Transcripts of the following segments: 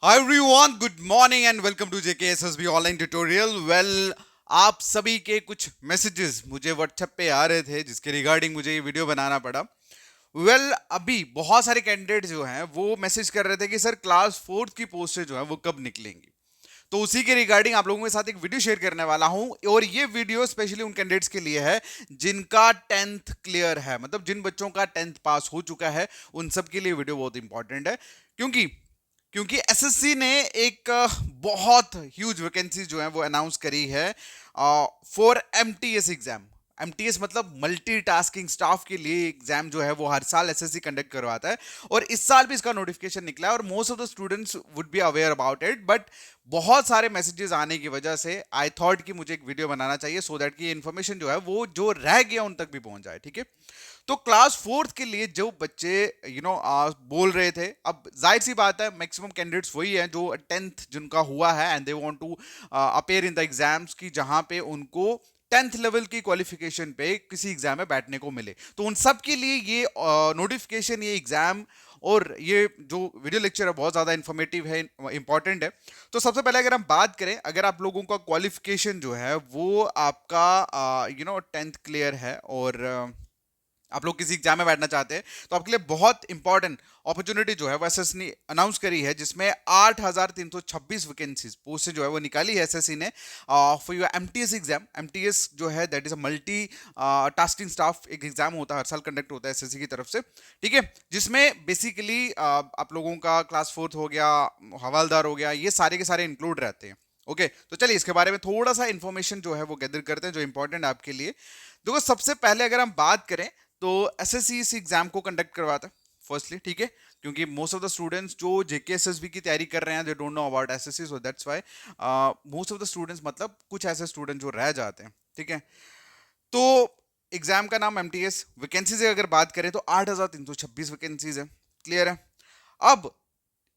Hi everyone, good morning and welcome to JKSSB online tutorial. आप सभी के कुछ मैसेजेस मुझे व्हाट्सएप पे आ रहे थे जिसके रिगार्डिंग मुझे ये वीडियो बनाना पड़ा। अभी बहुत सारे कैंडिडेट जो हैं वो मैसेज कर रहे थे कि सर क्लास फोर्थ की पोस्टें जो है वो कब निकलेंगी। तो उसी के रिगार्डिंग आप लोगों के साथ एक वीडियो शेयर करने वाला हूं, और ये वीडियो स्पेशली उन कैंडिडेट्स के लिए है जिनका टेंथ क्लियर है, मतलब जिन बच्चों का टेंथ पास हो चुका है। उन सब के लिए वीडियो बहुत इंपॉर्टेंट है, क्योंकि क्योंकि एसएससी ने एक बहुत ह्यूज वैकेंसी जो है वो अनाउंस करी है फॉर एमटीएस एग्जाम। एमटीएस मतलब मल्टीटास्किंग स्टाफ के लिए एग्जाम जो है वो हर साल एसएससी कंडक्ट करवाता है, और इस साल भी इसका नोटिफिकेशन निकला है और most of the students would be aware about it. But बहुत सारे मैसेजेस आने की वजह से आई थॉट कि मुझे एक वीडियो बनाना चाहिए सो दैट कि इन्फॉर्मेशन जो है वो जो रह गया उन तक भी पहुंच जाए। ठीक है, तो क्लास फोर्थ के लिए जो बच्चे बोल रहे थे, अब जाहिर सी बात है मैक्सिमम कैंडिडेट्स वही हैं जो टेंथ जिनका हुआ है and they want to appear in the exams की जहां पे उनको टेंथ लेवल की क्वालिफिकेशन पे किसी एग्जाम में बैठने को मिले। तो उन सब के लिए ये नोटिफिकेशन, ये एग्जाम और ये जो वीडियो लेक्चर है बहुत ज़्यादा इन्फॉर्मेटिव है, इंपॉर्टेंट है। तो सबसे पहले अगर हम बात करें, अगर आप लोगों का क्वालिफिकेशन जो है वो आपका टेंथ क्लियर है और आप लोग किसी एग्जाम में बैठना चाहते हैं, तो आपके लिए बहुत इंपॉर्टेंट अपॉर्चुनिटी जो है वो एसएससी ने अनाउंस करी है, जिसमें 8,326 वैकेंसीज पोस्ट जो है वो निकाली है एसएससी ने for your MTS exam. MTS जो है that is a multi tasking staff, एक एग्जाम होता है, हर साल कंडक्ट होता है एसएससी की तरफ से। ठीक है, जिसमें बेसिकली आप लोगों का क्लास फोर्थ हो गया, हवालदार हो गया, ये सारे के सारे इंक्लूड रहते हैं। ओके, तो चलिए इसके बारे में थोड़ा सा इंफॉर्मेशन जो है वो गैदर करते हैं जो इंपॉर्टेंट है आपके लिए। देखो, सबसे पहले अगर हम बात करें तो एसएससी इस एग्जाम को कंडक्ट करवाता है फर्स्टली। ठीक है, क्योंकि मोस्ट ऑफ द स्टूडेंट्स जो जेकेएसएसबी की तैयारी कर रहे हैं they don't know about SSC, so that's why most of the students, मतलब कुछ ऐसे स्टूडेंट जो रह जाते हैं। ठीक है, तो एग्जाम का नाम एमटीएस। वैकेंसीज अगर बात करें तो 8,326 वैकेंसीज है। क्लियर है? अब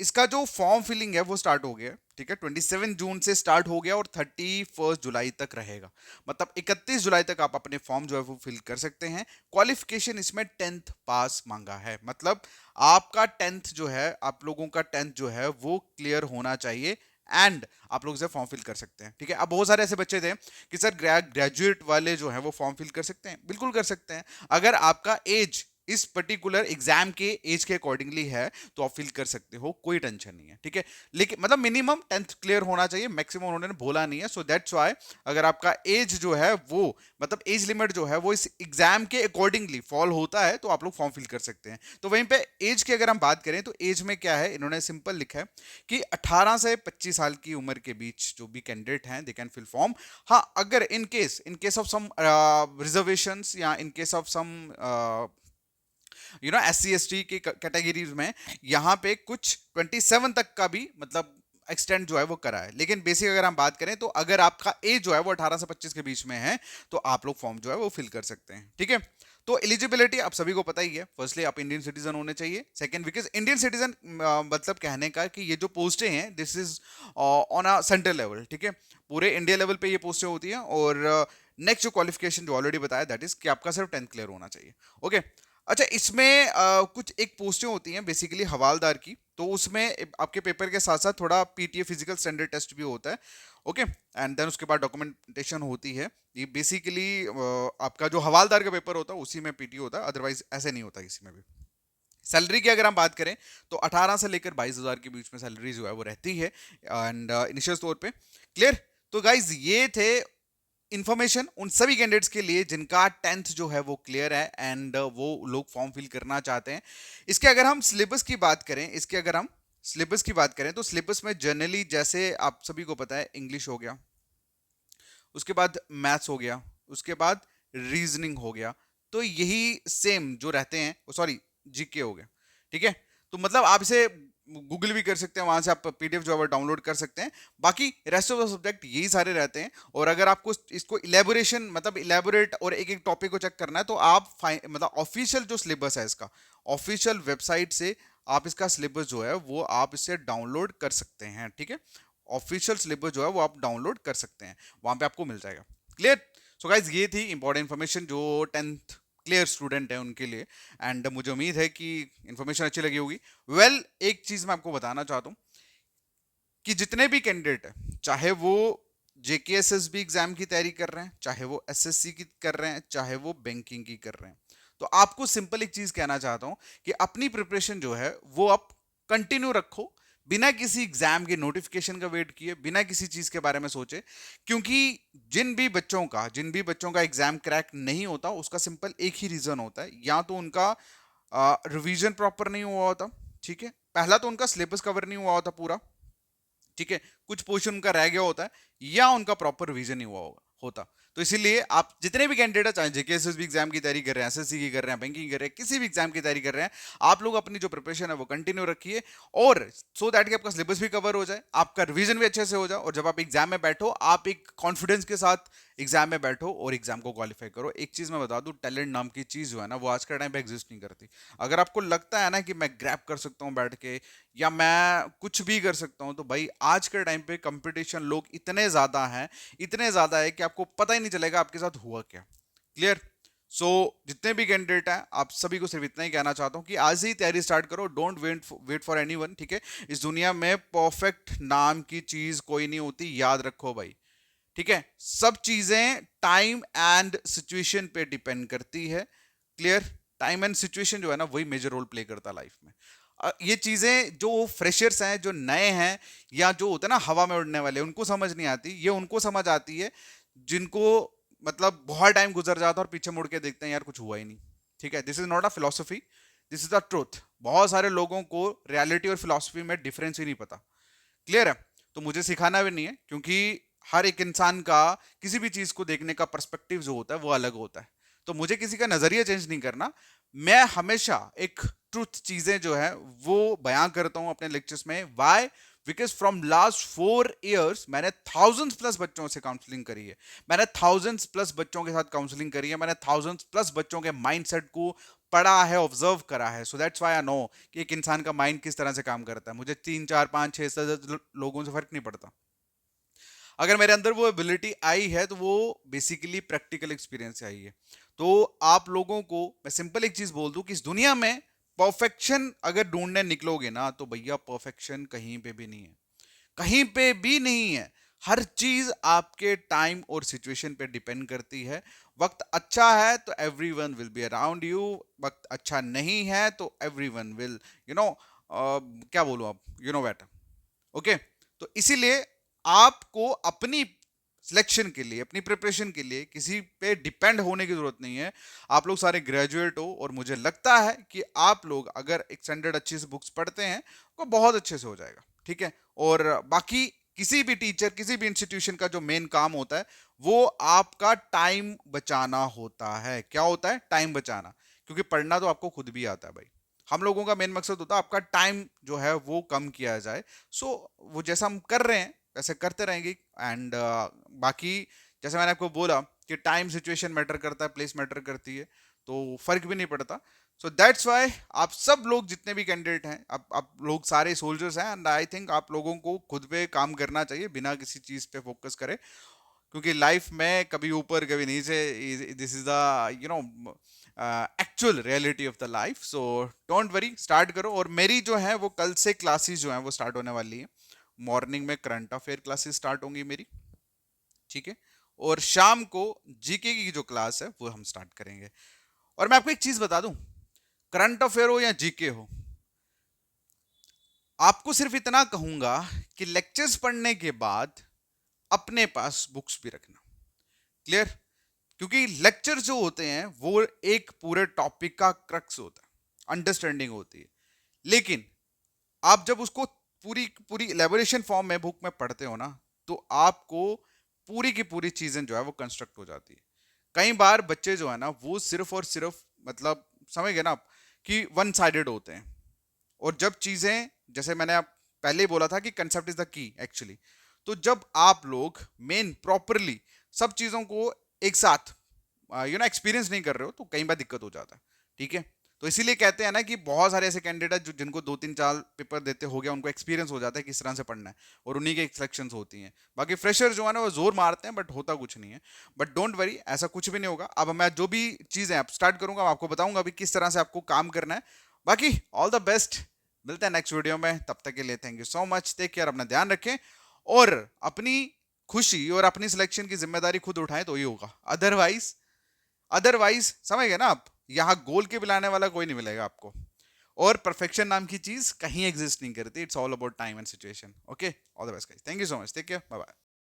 इसका जो फॉर्म फिलिंग है वो स्टार्ट हो गया है। ठीक है, 27 जून से स्टार्ट हो गया और 31 जुलाई तक रहेगा। मतलब 31 जुलाई तक आप अपने फॉर्म जो है वो फिल कर सकते हैं। क्वालिफिकेशन इसमें टेंथ पास मांगा है, मतलब आपका टेंथ जो है, आप लोगों का टेंथ जो है वो क्लियर होना चाहिए एंड आप लोग इसे फॉर्म फिल कर सकते हैं। ठीक है, अब बहुत सारे ऐसे बच्चे थे कि सर ग्रेजुएट वाले जो हैं वो फॉर्म फिल कर सकते हैं। बिल्कुल कर सकते हैं, अगर आपका एज इस पर्टिकुलर एग्जाम के एज के अकॉर्डिंगली है तो आप फिल कर सकते हो, कोई टेंशन नहीं है। ठीक है, लेकिन मतलब मिनिमम टेंथ क्लियर होना चाहिए, मैक्सिमम उन्होंने बोला नहीं है, सो दैट्स व्हाई अगर आपका एज जो है वो, मतलब एज लिमिट जो है वो इस एग्जाम के अकॉर्डिंगली फॉल होता है तो आप लोग फॉर्म फिल कर सकते हैं। तो वहीं पे एज की अगर हम बात करें तो एज में क्या है, इन्होंने सिंपल लिखा है कि 18 से 25 साल की उम्र के बीच जो भी कैंडिडेट हैं दे कैन फिल फॉर्म। हाँ, अगर in case of some reservations या in case of some SC ST की कैटेगरीज में यहाँ पे कुछ 27 तक का भी मतलब एक्सटेंड जो है वो करा है। लेकिन बेसिक अगर हम बात करें तो अगर आपका एज जो है वो 18 से 25 के बीच में है तो आप लोग फॉर्म जो है वो फिल कर सकते हैं। ठीक है, तो एलिजिबिलिटी आप सभी को पता ही है। फर्स्टली आप इंडियन सिटीजन होने चाहिए। सेकंड, बिकॉज इंडियन सिटीजन मतलब कहने का कि ये जो पोस्टें हैं this is on a central level. ठीक है, पूरे इंडिया लेवल पे ये पोस्टें होती हैं। और नेक्स्ट जो क्वालिफिकेशन जो ऑलरेडी बताया दैट इज कि आपका सिर्फ टेंथ क्लियर होना चाहिए। ओके, अच्छा, इसमें कुछ एक पोस्टें होती हैं बेसिकली हवालदार की, तो उसमें आपके पेपर के साथ साथ थोड़ा पीटीए फिजिकल स्टैंडर्ड टेस्ट भी होता है। ओके, एंड देन उसके बाद डॉक्यूमेंटेशन होती है। ये बेसिकली आपका जो हवालदार का पेपर होता है उसी में पीटी होता है, अदरवाइज ऐसे नहीं होता किसी में भी। सैलरी की अगर हम बात करें तो 18 से लेकर 22,000 के बीच में सैलरी जो है वो रहती है एंड इनिशियल तौर पे। क्लियर? तो गाइज ये थे इंफॉर्मेशन उन सभी कैंडिडेट्स के लिए जिनका टेंथ जो है वो क्लियर है एंड वो लोग फॉर्म फिल करना चाहते हैं। इसके अगर हम सिलेबस की बात करें, तो सिलेबस में जनरली जैसे आप सभी को पता है इंग्लिश हो गया, उसके बाद मैथ्स हो गया, उसके बाद रीजनिंग हो गया। तो यही सेम जो रहते हैं, सॉरी, जीके हो गया। ठीक है, तो मतलब आप इसे गूगल भी कर सकते हैं, वहां से आप पीडीएफ जो है डाउनलोड कर सकते हैं। बाकी रेस्ट ऑफ द सब्जेक्ट यही सारे रहते हैं। और अगर आपको इसको इलेबोरेशन, मतलब इलेबोरेट और एक एक टॉपिक को चेक करना है तो आप मतलब ऑफिशियल जो सिलेबस है इसका, ऑफिशियल वेबसाइट से आप इसका सिलेबस जो है वो आप इसे डाउनलोड कर सकते हैं। ठीक है, ऑफिशियल सिलेबस जो है वो आप डाउनलोड कर सकते हैं, वहां पे आपको मिल जाएगा। क्लियर? सो गाइज ये थी इंपॉर्टेंट इन्फॉर्मेशन जो टेंथ क्लियर स्टूडेंट है उनके लिए, एंड मुझे उम्मीद है कि इन्फॉर्मेशन अच्छी लगी होगी। एक चीज मैं आपको बताना चाहता हूँ, कि जितने भी कैंडिडेट हैं, चाहे वो जेकेएसएसबी एग्जाम की तैयारी कर रहे हैं, चाहे वो एसएससी की कर रहे हैं, चाहे वो बैंकिंग की कर रहे हैं, तो आपको सिंपल एक चीज कहना चाहता हूं कि अपनी प्रिपरेशन जो है वो आप कंटिन्यू रखो, बिना किसी एग्जाम के नोटिफिकेशन का वेट किए, बिना किसी चीज के बारे में सोचे। क्योंकि जिन भी बच्चों का एग्जाम क्रैक नहीं होता, उसका सिंपल एक ही रीजन होता है, या तो उनका रिवीजन प्रॉपर नहीं हुआ होता, ठीक है, पहला तो उनका सिलेबस कवर नहीं हुआ होता पूरा, ठीक है, कुछ पोर्शन उनका रह गया होता है, या उनका प्रॉपर रिवीजन नहीं हुआ होता। तो इसीलिए आप जितने भी कैंडिडेट चाहे जेकेएसएसबी एग्जाम की तैयारी कर रहे हैं, एसएससी की कर रहे हैं, बैंकिंग की कर रहे हैं, किसी भी एग्जाम की तैयारी कर रहे हैं, आप लोग अपनी जो प्रिपरेशन है वो कंटिन्यू रखिए, और सो दैट कि आपका सिलेबस भी कवर हो जाए, आपका रिवीजन भी अच्छे से हो जाए, और जब आप एग्जाम में बैठो आप एक कॉन्फिडेंस के साथ एग्जाम में बैठो और एग्जाम को क्वालिफाई करो। एक चीज मैं बता दूं, टैलेंट नाम की चीज जो है ना वो आज के टाइम पे एग्जिस्ट नहीं करती। अगर आपको लगता है ना कि मैं ग्रैब कर सकता हूं बैठ के, या मैं कुछ भी कर सकता हूं, तो भाई आज के टाइम पे कंपटीशन लोग इतने ज्यादा हैं, इतने ज्यादा है कि आपको पता ही नहीं चलेगा आपके साथ हुआ क्या। क्लियर? सो जितने भी कैंडिडेट हैं, आप सभी को सिर्फ इतना ही कहना चाहता हूं कि आज ही तैयारी स्टार्ट करो, डोंट वेट फॉर एनीवन, ठीक है। इस दुनिया में परफेक्ट नाम की चीज कोई नहीं होती, याद रखो भाई, ठीक है। सब चीजें टाइम एंड सिचुएशन पे डिपेंड करती है। क्लियर? टाइम एंड सिचुएशन जो है ना वही मेजर रोल प्ले करता है लाइफ में। ये चीजें जो फ्रेशर्स हैं, जो नए हैं, या जो होते हैं ना हवा में उड़ने वाले, उनको समझ नहीं आती, ये उनको समझ आती है जिनको मतलब बहुत टाइम गुजर जाता है और पीछे मुड़ के देखते हैं यार कुछ हुआ ही नहीं, ठीक है। This is not a philosophy, this is the truth. बहुत सारे लोगों को रियलिटी और फिलोसफी में डिफरेंस ही नहीं पता। क्लियर है? तो मुझे सिखाना भी नहीं है, क्योंकि हर एक इंसान का किसी भी चीज को देखने का पर्सपेक्टिव जो होता है वो अलग होता है। तो मुझे किसी का नजरिया चेंज नहीं करना, मैं हमेशा एक ट्रुथ चीजें जो है वो बयां करता हूं अपने लेक्चर्स में। Why? Because from last 4 years मैंने थाउजेंड्स प्लस बच्चों से काउंसलिंग करी है, मैंने थाउजेंड्स प्लस बच्चों के साथ काउंसलिंग करी है, मैंने थाउजेंड्स प्लस बच्चों के माइंडसेट को पढ़ा है, ऑब्जर्व करा है। So that's why I know कि एक इंसान का माइंड किस तरह से काम करता है। मुझे 3 4 5 6 7 लोगों से फर्क नहीं पड़ता। अगर मेरे अंदर वो एबिलिटी आई है तो वो बेसिकली प्रैक्टिकल एक्सपीरियंस से आई है। तो आप लोगों को मैं सिंपल एक चीज बोल दूं कि इस दुनिया में परफेक्शन अगर ढूंढने निकलोगे ना, तो भैया परफेक्शन कहीं पे भी नहीं है, कहीं पे भी नहीं है। हर चीज आपके टाइम और सिचुएशन पे डिपेंड करती है। वक्त अच्छा है तो everyone will be around you, वक्त अच्छा नहीं है तो एवरीवन विल यू नो क्या बोलूं, आप यू नो बेटर। ओके, तो इसीलिए आपको अपनी सिलेक्शन के लिए, अपनी प्रिपरेशन के लिए किसी पे डिपेंड होने की जरूरत नहीं है। आप लोग सारे ग्रेजुएट हो, और मुझे लगता है कि आप लोग अगर एक स्टैंडर्ड अच्छी से बुक्स पढ़ते हैं तो बहुत अच्छे से हो जाएगा, ठीक है। और बाकी किसी भी टीचर, किसी भी इंस्टीट्यूशन का जो मेन काम होता है वो आपका टाइम बचाना होता है। क्या होता है? टाइम बचाना। क्योंकि पढ़ना तो आपको खुद भी आता है भाई, हम लोगों का मेन मकसद होता है आपका टाइम जो है वो कम किया जाए। सो वो जैसा हम कर रहे हैं वैसे करते रहेंगे। एंड बाकी जैसे मैंने आपको बोला कि टाइम सिचुएशन मैटर करता है, प्लेस मैटर करती है, तो फर्क भी नहीं पड़ता। सो दैट्स वाई आप सब लोग जितने भी कैंडिडेट हैं, आप लोग सारे सोल्जर्स हैं, एंड आई थिंक आप लोगों को खुद पे काम करना चाहिए बिना किसी चीज पे फोकस करे। क्योंकि लाइफ में कभी ऊपर कभी नीचे, this is the you know actual reality of the life. So don't worry, start करो। और मेरी जो है वो कल से क्लासेस जो है वो स्टार्ट होने वाली है। मॉर्निंग में करंट अफेयर क्लासेस स्टार्ट होंगी मेरी, ठीक है, और शाम को जीके की जो क्लास है वो हम स्टार्ट करेंगे। और मैं आपको एक चीज बता दूं, करंट अफेयर हो या जीके हो, आपको सिर्फ इतना कहूंगा कि लेक्चर्स पढ़ने के बाद अपने पास बुक्स भी रखना। क्लियर? क्योंकि लेक्चर जो होते हैं वो एक पूरे टॉपिक का क्रक्स होता है, अंडरस्टैंडिंग होती है। लेकिन आप जब उसको पूरी पूरी इलेबोरेशन फॉर्म में बुक में पढ़ते हो ना, तो आपको पूरी की पूरी चीजें जो है वो कंस्ट्रक्ट हो जाती है। कई बार बच्चे जो है ना वो सिर्फ और सिर्फ मतलब समझ गए ना आप कि वन साइडेड होते हैं। और जब चीजें, जैसे मैंने आप पहले ही बोला था कि concept is the key actually, तो जब आप लोग मेन प्रॉपरली सब चीजों को एक साथ एक्सपीरियंस नहीं कर रहे हो तो कई बार दिक्कत हो जाता है, ठीक है। तो इसीलिए कहते हैं ना कि बहुत सारे ऐसे कैंडिडेट जो जिनको 2 3 4 पेपर देते हो गया, उनको एक्सपीरियंस हो जाता है किस तरह से पढ़ना है, और उन्हीं के सिलेक्शंस होती हैं। बाकी फ्रेशर जो है ना वो जोर मारते हैं, बट होता कुछ नहीं है। बट डोंट वरी, ऐसा कुछ भी नहीं होगा। अब मैं जो भी चीजें आप स्टार्ट करूंगा, मैं आपको बताऊंगा अभी किस तरह से आपको काम करना है। बाकी ऑल द बेस्ट। मिलते हैं नेक्स्ट वीडियो में, तब तक के लिए thank you so much, take care, अपना ध्यान रखें और अपनी खुशी और अपनी सिलेक्शन की जिम्मेदारी खुद उठाएं तो ही होगा। अदरवाइज अदरवाइज समझ गए ना आप, यहाँ गोल के पिलाने वाला कोई नहीं मिलेगा आपको। और परफेक्शन नाम की चीज कहीं एग्जिस्ट नहीं करती। It's all about time and situation. Okay, all the best guys, thank you so much, take care, bye bye.